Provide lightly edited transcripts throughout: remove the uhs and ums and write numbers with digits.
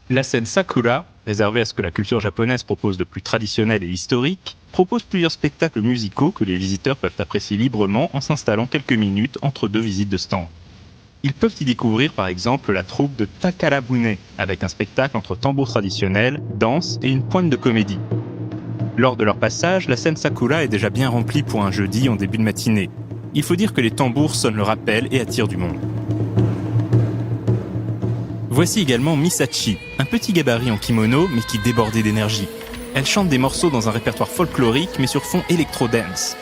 La scène Sakura, réservée à ce que la culture japonaise propose de plus traditionnel et historique, propose plusieurs spectacles musicaux que les visiteurs peuvent apprécier librement en s'installant quelques minutes entre deux visites de stand. Ils peuvent y découvrir par exemple la troupe de Takarabune, avec un spectacle entre tambours traditionnels, danse et une pointe de comédie. Lors de leur passage, la scène Sakura est déjà bien remplie pour un jeudi en début de matinée. Il faut dire que les tambours sonnent le rappel et attirent du monde. Voici également Misachi, un petit gabarit en kimono mais qui débordait d'énergie. Elle chante des morceaux dans un répertoire folklorique mais sur fond électro-dance.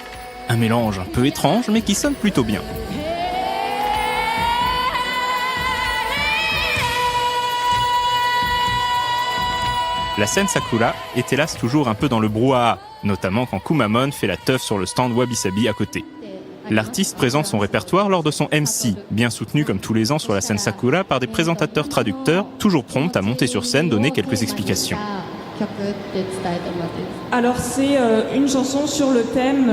Un mélange un peu étrange mais qui sonne plutôt bien. La scène Sakura est hélas toujours un peu dans le brouhaha, notamment quand Kumamon fait la teuf sur le stand Wabi Sabi à côté. L'artiste présente son répertoire lors de son MC, bien soutenu comme tous les ans sur la scène Sakura par des présentateurs traducteurs, toujours prompts à monter sur scène donner quelques explications. Alors c'est une chanson sur le thème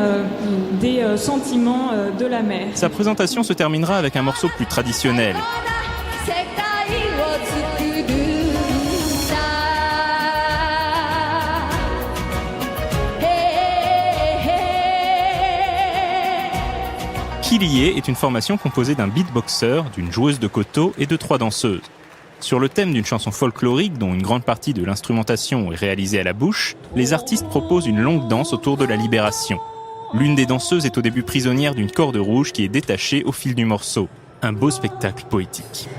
des sentiments de la mer. Sa présentation se terminera avec un morceau plus traditionnel. Kirie est une formation composée d'un beatboxer, d'une joueuse de koto et de 3 danseuses. Sur le thème d'une chanson folklorique dont une grande partie de l'instrumentation est réalisée à la bouche, les artistes proposent une longue danse autour de la libération. L'une des danseuses est au début prisonnière d'une corde rouge qui est détachée au fil du morceau. Un beau spectacle poétique.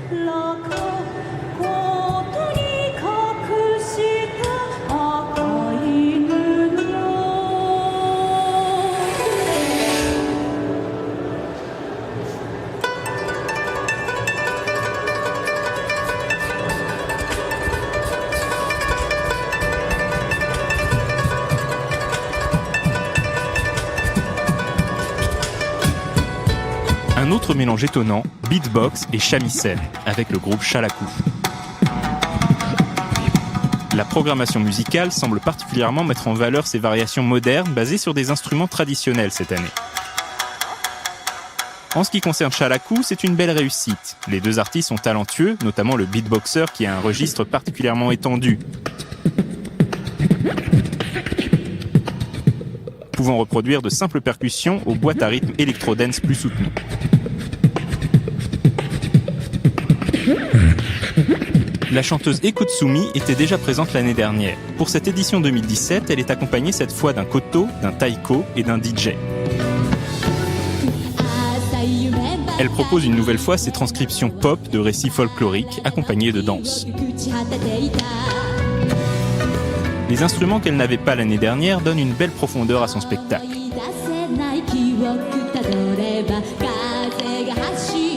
Un autre mélange étonnant, beatbox et shamisen, avec le groupe Shalaku. La programmation musicale semble particulièrement mettre en valeur ces variations modernes basées sur des instruments traditionnels cette année. En ce qui concerne Shalaku, c'est une belle réussite. Les deux artistes sont talentueux, notamment le beatboxer qui a un registre particulièrement étendu, pouvant reproduire de simples percussions aux boîtes à rythme électro-dance plus soutenues. La chanteuse Ekotsumi était déjà présente l'année dernière. Pour cette édition 2017, elle est accompagnée cette fois d'un koto, d'un taiko et d'un DJ. Elle propose une nouvelle fois ses transcriptions pop de récits folkloriques accompagnés de danse. Les instruments qu'elle n'avait pas l'année dernière donnent une belle profondeur à son spectacle.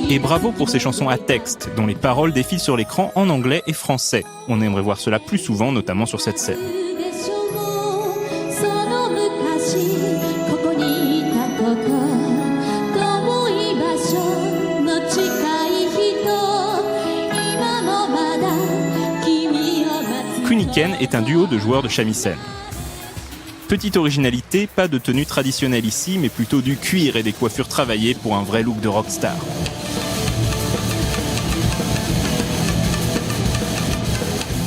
Et bravo pour ces chansons à texte, dont les paroles défilent sur l'écran en anglais et français. On aimerait voir cela plus souvent, notamment sur cette scène. Kuniken est un duo de joueurs de shamisen. Petite originalité, pas de tenue traditionnelle ici, mais plutôt du cuir et des coiffures travaillées pour un vrai look de rockstar.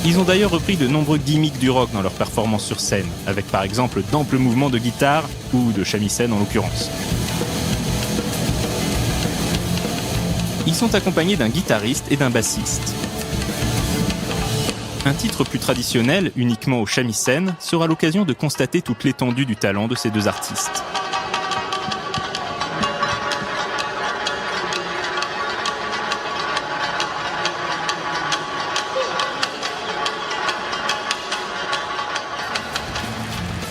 Ils ont d'ailleurs repris de nombreux gimmicks du rock dans leurs performances sur scène, avec par exemple d'amples mouvements de guitare, ou de shamisen en l'occurrence. Ils sont accompagnés d'un guitariste et d'un bassiste. Un titre plus traditionnel, uniquement au shamisen, sera l'occasion de constater toute l'étendue du talent de ces deux artistes.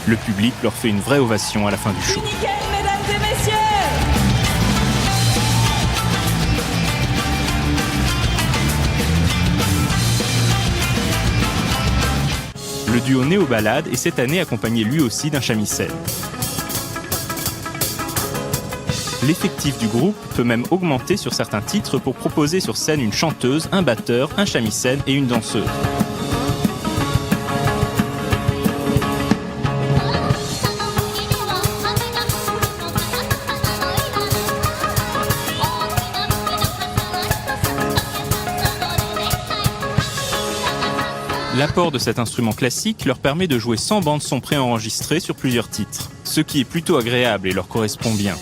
Le public leur fait une vraie ovation à la fin du show. Nickel, mesdames et messieurs! Le duo Néo Ballade est cette année accompagné lui aussi d'un shamisen. L'effectif du groupe peut même augmenter sur certains titres pour proposer sur scène une chanteuse, un batteur, un shamisen et une danseuse. L'apport de cet instrument classique leur permet de jouer sans bande-son préenregistrée sur plusieurs titres, ce qui est plutôt agréable et leur correspond bien.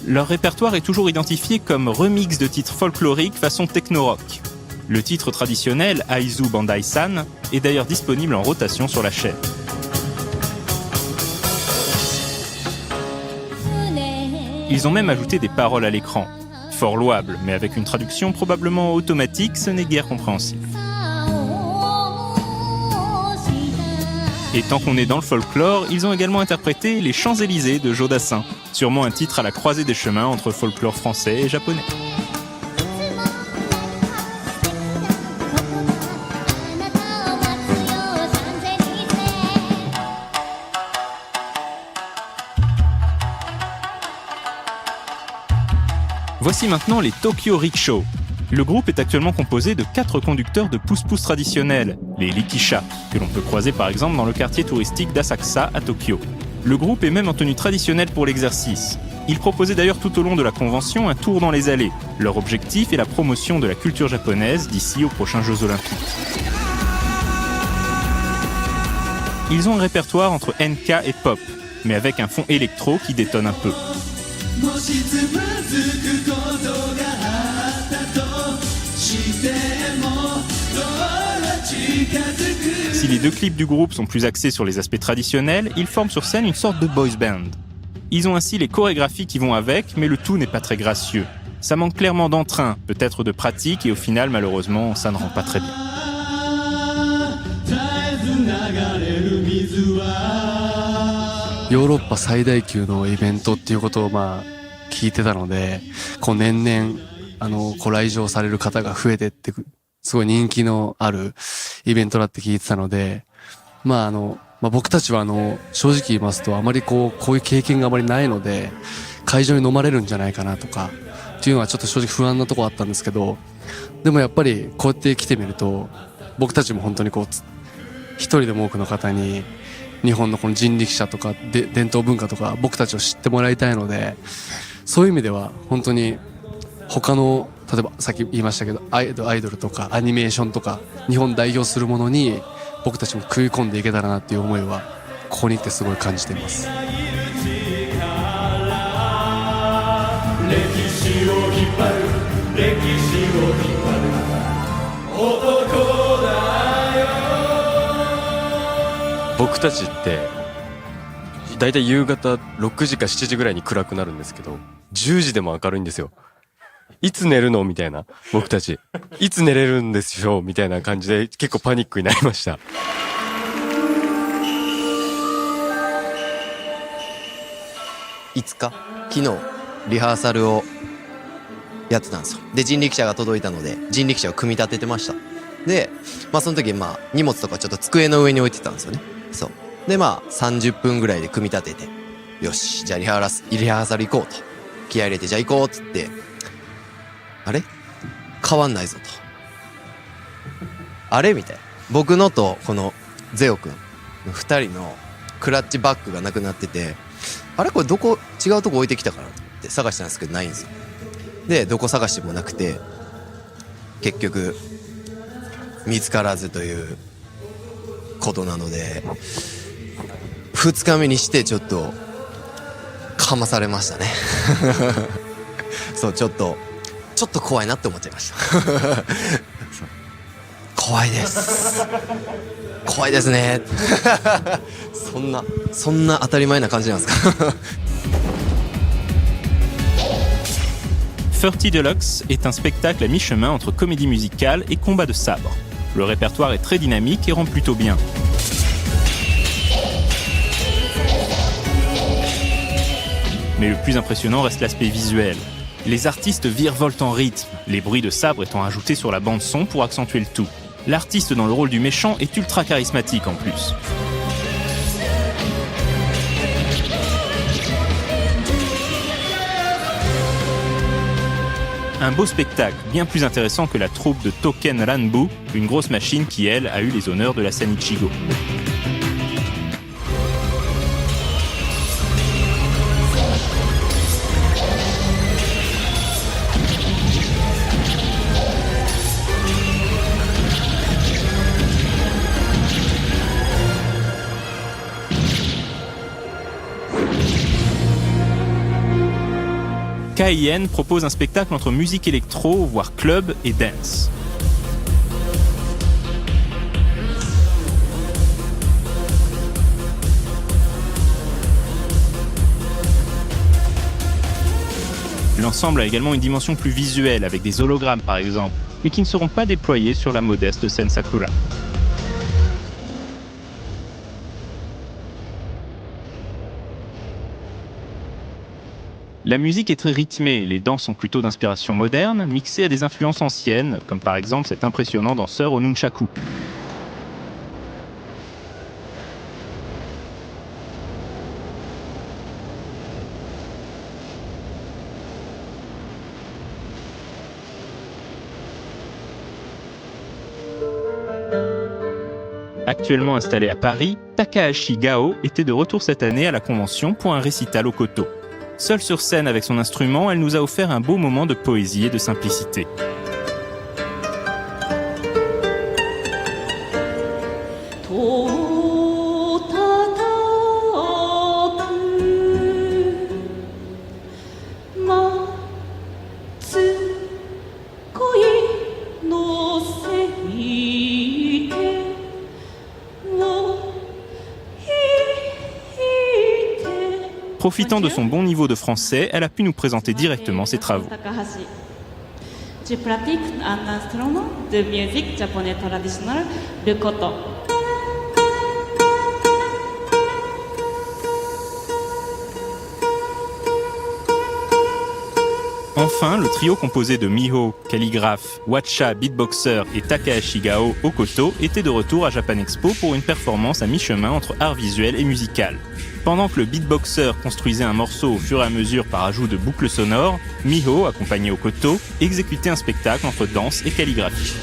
Leur répertoire est toujours identifié comme remix de titres folkloriques façon techno-rock. Le titre traditionnel, Aizu Bandai-san, est d'ailleurs disponible en rotation sur la chaîne. Ils ont même ajouté des paroles à l'écran. Fort louable, mais avec une traduction probablement automatique, ce n'est guère compréhensible. Et tant qu'on est dans le folklore, ils ont également interprété Les Champs-Élysées de Joe Dassin, sûrement un titre à la croisée des chemins entre folklore français et japonais. Voici maintenant les Tokyo Rickshaw. Le groupe est actuellement composé de 4 conducteurs de pousse-pousse traditionnels, les Rikisha, que l'on peut croiser par exemple dans le quartier touristique d'Asakusa à Tokyo. Le groupe est même en tenue traditionnelle pour l'exercice. Ils proposaient d'ailleurs tout au long de la convention un tour dans les allées. Leur objectif est la promotion de la culture japonaise d'ici aux prochains Jeux Olympiques. Ils ont un répertoire entre NK et pop, mais avec un fond électro qui détonne un peu. Si les 2 clips du groupe sont plus axés sur les aspects traditionnels, ils forment sur scène une sorte de boys band. Ils ont ainsi les chorégraphies qui vont avec, mais le tout n'est pas très gracieux. Ça manque clairement d'entrain, peut-être de pratique, et au final, malheureusement, ça ne rend pas très bien.ヨーロッパ最大級のイベントっていうことを聞いてたので、こう年々こう来場される方が増えてってすごい人気のあるイベントだって聞いてたので、僕たちは正直言いますとあまりこういう経験があまりないので会場に飲まれるんじゃないかなとかっていうのはちょっと正直不安なところあったんですけど、でもやっぱりこうやって来てみると僕たちも本当にこう一人でも多くの方に日本のこの人力車とか伝統文化とか僕たちを知ってもらいたいので、そういう意味では本当に他の例えばさっき言いましたけどアイドルとかアニメーションとか日本代表するものに僕たちも食い込んでいけたらなっていう思いはここに来てすごい感じています。僕たちってだいたい夕方6時か7時ぐらいに暗くなるんですけど、10時でも明るいんですよ。いつ寝るのみたいな、僕たちいつ寝れるんですよみたいな感じで結構パニックになりました。昨日リハーサルをやってたんですよ。で人力車が届いたので人力車を組み立ててました。でその時荷物とかちょっと机の上に置いてたんですよね。そうで30分ぐらいで組み立てて、よしじゃあリハーサル行こうと気合入れて、じゃあ行こうっつって、あれ変わんないぞと、あれみたいな、僕のとこのゼオくんの2人のクラッチバッグがなくなってて、あれこれどこ違うとこ置いてきたかなと思って探したんですけどないんですよ。でどこ探してもなくて結局見つからずということなので、2日目にしてちょっとかまされましたねそうちょっと怖いなって思っちゃいました怖いです怖いですねそんな当たり前な感じなんですかFurty Deluxe est un spectacle à mi-chemin entre comédie musicale et combat de sabre. Le répertoire est très dynamique et rend plutôt bien. Mais le plus impressionnant reste l'aspect visuel. Les artistes virevoltent en rythme, les bruits de sabre étant ajoutés sur la bande-son pour accentuer le tout. L'artiste dans le rôle du méchant est ultra charismatique en plus. Un beau spectacle, bien plus intéressant que la troupe de Token Ranbu, une grosse machine qui, elle, a eu les honneurs de la scène Ichigo. KIN propose un spectacle entre musique électro, voire club et dance. L'ensemble a également une dimension plus visuelle, avec des hologrammes par exemple, mais qui ne seront pas déployés sur la modeste scène Sakura. La musique est très rythmée, les danses sont plutôt d'inspiration moderne, mixées à des influences anciennes, comme par exemple cet impressionnant danseur au nunchaku. Actuellement installée à Paris, Takahashi Gao était de retour cette année à la convention pour un récital au koto. Seule sur scène avec son instrument, elle nous a offert un beau moment de poésie et de simplicité. Profitant de son bon niveau de français, elle a pu nous présenter directement ses travaux. Je pratique un instrument de musique japonaise traditionnelle, le koto. Enfin, le trio composé de Miho, calligraphe, Wacha, beatboxer et Takahashi Gao au koto était de retour à Japan Expo pour une performance à mi-chemin entre art visuel et musical. Pendant que le beatboxer construisait un morceau au fur et à mesure par ajout de boucles sonores, Miho, accompagné au koto, exécutait un spectacle entre danse et calligraphie.